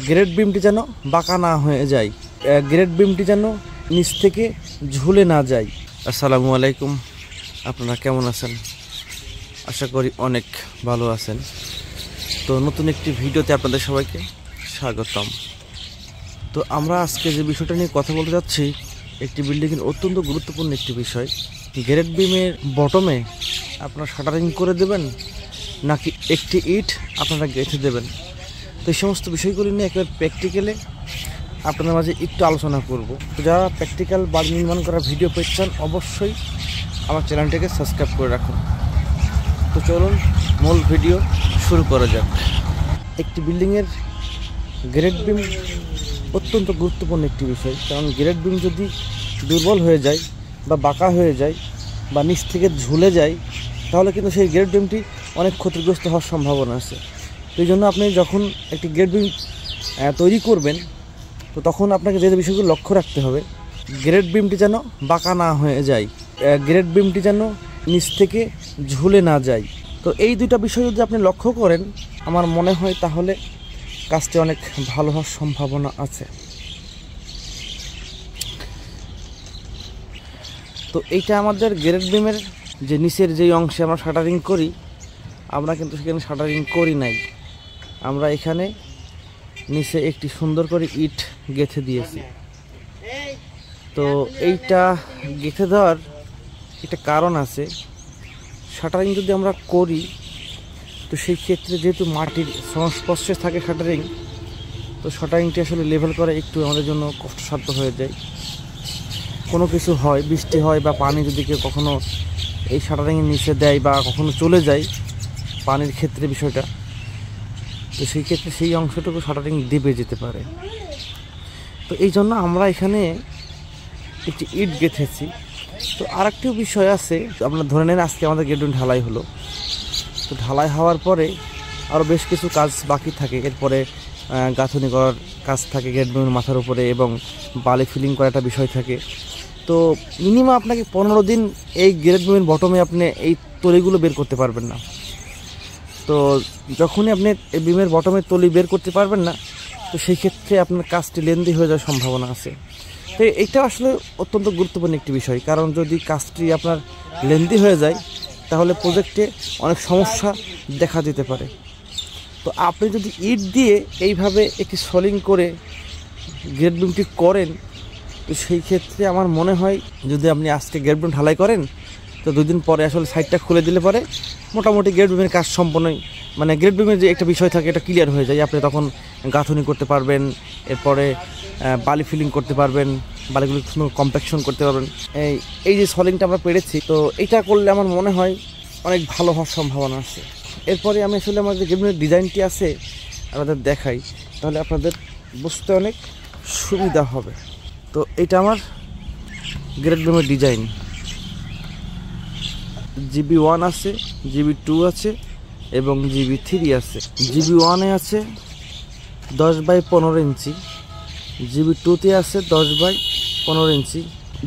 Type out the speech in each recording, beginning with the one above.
Grade বিমটি যেন বাঁকা না হয়ে যায়, গ্রেড বিমটি যেন নিচ থেকে ঝুলে না যায়। আসসালামু আলাইকুম, আপনারা কেমন আছেন? আশা করি অনেক ভালো আছেন। তো নতুন একটি ভিডিওতে আপনাদের সবাইকে স্বাগতম। তো আমরা আজকে যে বিষয়টা নিয়ে কথা বলতে যাচ্ছি, একটি বিল্ডিংয়ের অত্যন্ত গুরুত্বপূর্ণ একটি বিষয়। গ্রেড বিমের বটমে আপনারা শাটারিং করে দেবেন নাকি একটি ইট আপনারা গেঁথে দেবেন। তো এই সমস্ত বিষয়গুলি নিয়ে একেবারে প্র্যাকটিক্যালে আপনাদের মাঝে একটু আলোচনা করব। তো যারা প্র্যাকটিক্যাল বাড়ি নির্মাণ করার ভিডিও পেতে চান অবশ্যই আমার চ্যানেলটিকে সাবস্ক্রাইব করে রাখুন। তো চলুন মূল ভিডিও শুরু করা যাক। একটি বিল্ডিংয়ের গ্রেড বিম অত্যন্ত গুরুত্বপূর্ণ একটি বিষয়, কারণ গ্রেড বিম যদি দুর্বল হয়ে যায় বা বাঁকা হয়ে যায় বা নিচ থেকে ঝুলে যায়, তাহলে কিন্তু সেই গ্রেড বিমটি অনেক ক্ষতিগ্রস্ত হওয়ার সম্ভাবনা আছে। তো এই জন্য আপনি যখন একটি গ্রেড বিম তৈরি করবেন, তো তখন আপনাকে যে বিষয়গুলো লক্ষ্য রাখতে হবে, গ্রেড বিমটি যেন বাঁকা না হয়ে যায়, গ্রেড বিমটি যেন নিচ থেকে ঝুলে না যায়। তো এই দুইটা বিষয় যদি আপনি লক্ষ্য করেন, আমার মনে হয় তাহলে কাজটি অনেক ভালো হওয়ার সম্ভাবনা আছে। তো এইটা আমাদের গ্রেড বিমের যে নিচের যেই অংশে আমরা শাটারিং করি, আমরা কিন্তু সেখানে শাটারিং করি নাই, আমরা এখানে নিচে একটি সুন্দর করে ইট গেঁথে দিয়েছি। তো এইটা গেঁথে দেওয়ার একটা কারণ আছে। শাটারিং যদি আমরা করি, তো সেই ক্ষেত্রে যেহেতু মাটির সংস্পর্শে থাকে শাটারিং, তো শাটারিংটি আসলে লেভেল করা একটু আমাদের জন্য কষ্টসাধ্য হয়ে যায়। কোনো কিছু হয়, বৃষ্টি হয় বা পানি যদি কেউ কখনো এই শাটারিংয়ের নিচে দেয় বা কখনো চলে যায় পানির ক্ষেত্রে বিষয়টা, তো সেই ক্ষেত্রে সেই অংশটুকু শাটারিং ডেবে যেতে পারে। তো এই জন্য আমরা এখানে একটি ইট গেঁথেছি। তো আর একটি বিষয় আছে, আপনারা ধরে নেন আজকে আমাদের গেট ঢালাই হলো। তো ঢালাই হওয়ার পরে আরও বেশ কিছু কাজ বাকি থাকে। এরপরে গাঁথনি করার কাজ থাকে গেট বিমের মাথার উপরে, এবং বালি ফিলিং করার একটা বিষয় থাকে। তো মিনিমাম আপনাকে 15 দিন এই গ্রেড বিমের বটমে আপনি এই তলিগুলো বের করতে পারবেন না। তো যখনই আপনি এই বিমের বটমে তলি বের করতে পারবেন না, তো সেই ক্ষেত্রে আপনার কাজটি লেন্দি হয়ে যাওয়ার সম্ভাবনা আছে। তো এইটা আসলে অত্যন্ত গুরুত্বপূর্ণ একটি বিষয়, কারণ যদি কাজটি আপনার লেন্দি হয়ে যায় তাহলে প্রজেক্টে অনেক সমস্যা দেখা দিতে পারে। তো আপনি যদি ইট দিয়ে এইভাবে একটি সলিং করে গ্রেড বিমটি করেন, তো সেই ক্ষেত্রে আমার মনে হয় যদি আপনি আজকে গ্রেড বিম ঢালাই করেন, তো 2 দিন পরে আসলে সাইডটা খুলে দিলে পরে মোটামুটি গ্রেড বিমের কাজ সম্পূর্ণই, মানে গ্রেড বিমের যে একটা বিষয় থাকে এটা ক্লিয়ার হয়ে যায়। আপনি তখন গাঁথনি করতে পারবেন, এরপরে বালি ফিলিং করতে পারবেন, বালিগুলো সুন্দর কম্প্যাকশন করতে পারবেন। এই যে সলিংটা আমরা পেরেছি, তো এইটা করলে আমার মনে হয় অনেক ভালো হওয়ার সম্ভাবনা আছে। এরপরে আমি আসলে আমার যে গ্রেড বিমের ডিজাইনটি আছে আপনাদের দেখাই, তাহলে আপনাদের বুঝতে অনেক সুবিধা হবে। তো এটা আমার গ্রেড বিমের ডিজাইন। GB1 আছে, GB2 আছে এবং GB3 আছে। GB1-এ আছে 10x15 ইঞ্চি, GB2-তে আছে 10x15 ইঞ্চি,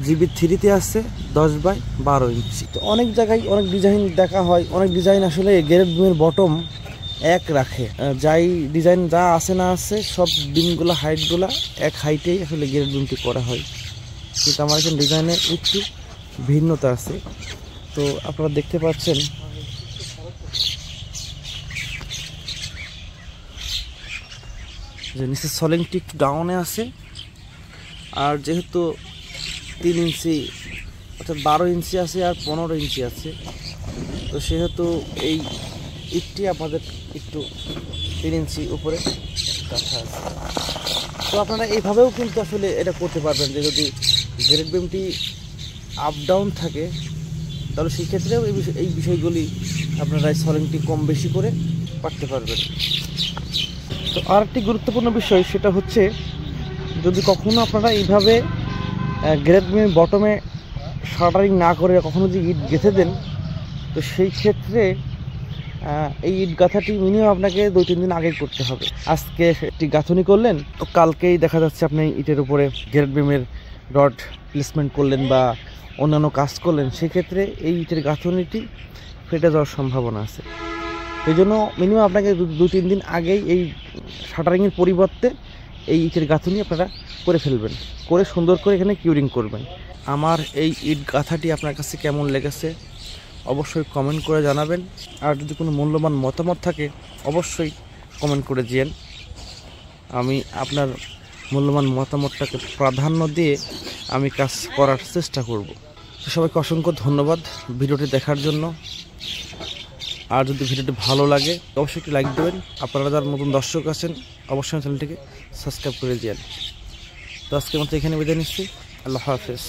GB3-তে আছে 10x12 ইঞ্চি। তো অনেক জায়গায় অনেক ডিজাইন দেখা হয়, অনেক ডিজাইন আসলে গ্রেড বিমের বটম এক রাখে। যাই ডিজাইন যা আছে না আছে সব বিমগুলো হাইটগুলো এক হাইটেই আসলে গ্রেড বিমটি করা হয়, কিন্তু আমার এখানে ডিজাইনে একটু ভিন্নতা আছে। তো আপনারা দেখতে পাচ্ছেন যে নিচের সলিংটি একটু ডাউনে আছে, আর যেহেতু 3 ইঞ্চি অর্থাৎ 12 ইঞ্চি আছে আর 15 ইঞ্চি আছে, তো সেহেতু এই ইটটি আমাদের একটু 3 ইঞ্চি উপরে কাঠা আছে। তো আপনারা এইভাবেও কিন্তু আসলে এটা করতে পারবেন, যে যদি গ্রেড বিমটি আপ ডাউন থাকে তাহলে সেই ক্ষেত্রেও এই বিষয়গুলি আপনারা সলিংটি কম বেশি করে পারতে পারবেন। তো আর একটি গুরুত্বপূর্ণ বিষয়, সেটা হচ্ছে যদি কখনো আপনারা এইভাবে গ্রেড বিমের বটমে শাটারিং না করে কখনো যদি ইট গেঁথে দেন, তো সেই ক্ষেত্রে এই ইট গাঁথাটি মিনিমাম আপনাকে 2-3 দিন আগে করতে হবে। আজকে একটি গাঁথনি করলেন, তো কালকেই দেখা যাচ্ছে আপনি ইটের উপরে গ্রেড বিমের রড প্লেসমেন্ট করলেন বা অন্যান্য কাজ করলেন, সেক্ষেত্রে এই ইটের গাঁথনিটি ফেটে যাওয়ার সম্ভাবনা আছে। এই জন্য মিনিমাম আপনাকে 2-3 দিন আগেই এই শাটারিংয়ের পরিবর্তে এই ইটের গাঁথুনি আপনারা করে ফেলবেন, করে সুন্দর করে এখানে কিউরিং করবেন। আমার এই ইট গাঁথাটি আপনার কাছে কেমন লেগেছে অবশ্যই কমেন্ট করে জানাবেন। আর যদি কোনো মূল্যবান মতামত থাকে অবশ্যই কমেন্ট করে দিয়েন, আমি আপনার মূল্যবান মতামতটাকে প্রাধান্য দিয়ে আমি কাজ করার চেষ্টা করব। তো সবাইকে অসংখ্য ধন্যবাদ ভিডিওটি দেখার জন্য। আর যদি ভিডিওটি ভালো লাগে অবশ্যই একটি লাইক দেবেন। আপনারা যারা নতুন দর্শক আছেন অবশ্যই চ্যানেলটিকে সাবস্ক্রাইব করে দিয়েন। তো আজকের মতো এখানে বিদায় নিচ্ছি। আল্লাহ হাফেজ।